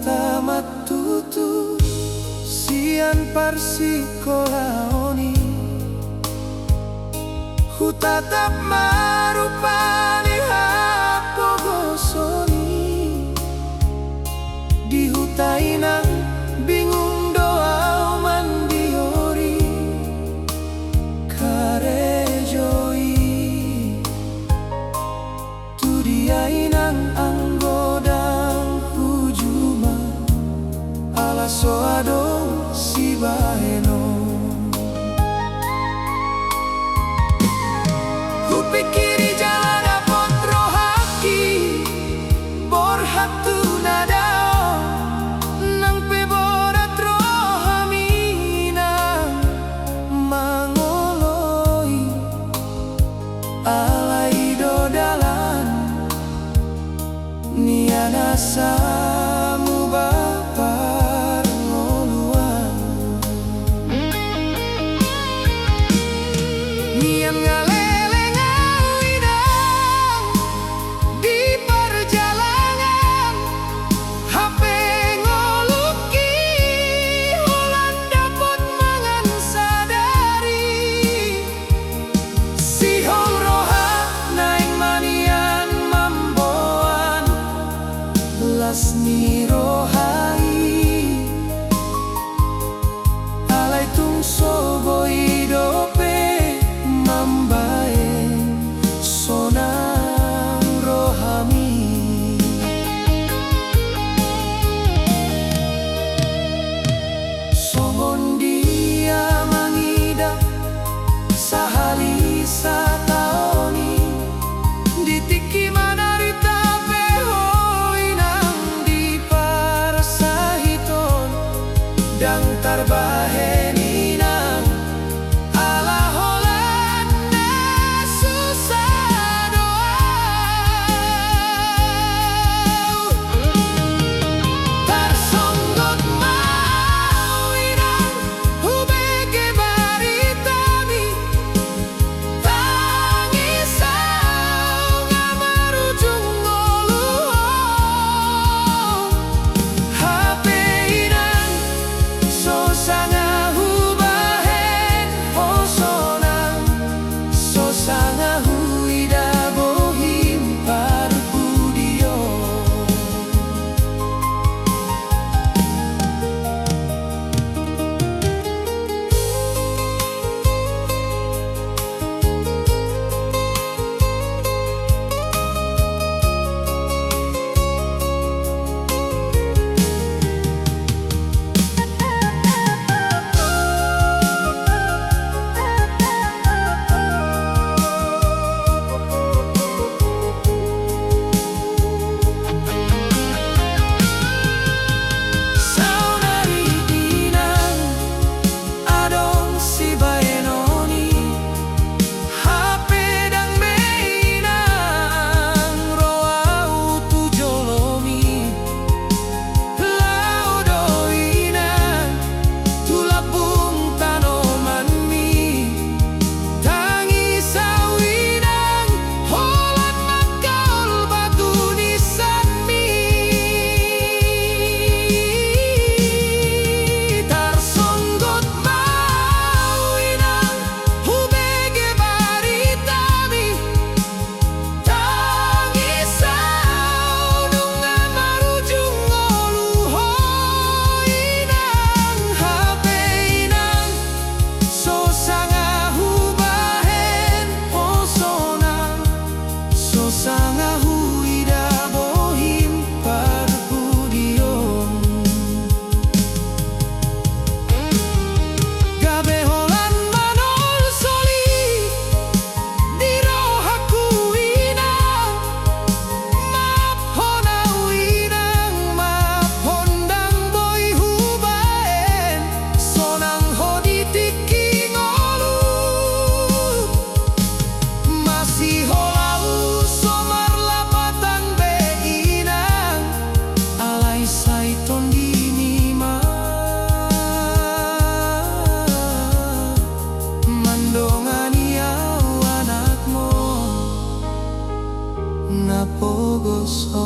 tamat tutu sian parsikolaoni hu tatap marupani hapogosoni di hutainan bingung doa mandiori karejoi tu dia inang anggodang hujuma ala soadong si baheno kupikiri jalan apot rohaki borhatu nadao nang peborat rohamina mangoloi alai dodalan niana samu bapar ngoluan nian ngaleleng awinang di perjalanan HP ngoluki ulan dapot mangan sadari sihong roha naing manian mamboan lasni rohai alai tungso boi dope mambae sonang rohami songon dia mangida sahali sataoni ditiki manarita pehoinang di parasahiton dang tarbaheninang ala holanda susah doa tarsonggot mawinang hubege baritami tangisau ngamarujung ngoluhong HP inang sosanga hubahen osonang sosanga huida bohim parpudio saunari inang adong si baenoni HP dang meinang roa utu jolomi laudo inang tulapung tanoman mi tangisau inang holan makaul batu nisan mi tarsonggot mau inang hubege baritami tangisau nunga marujung ngoluhoi inang HP inang sosanga hubahen osonang sosanga huida bohim parpudiong gabe holan manol soli di rohaku inang maaf honau inang maaf hondang boy hubaen sonang hoditiki ngolu masih holau somar lapatan be inang alai saiton dinima mandongani au anakmo napogoso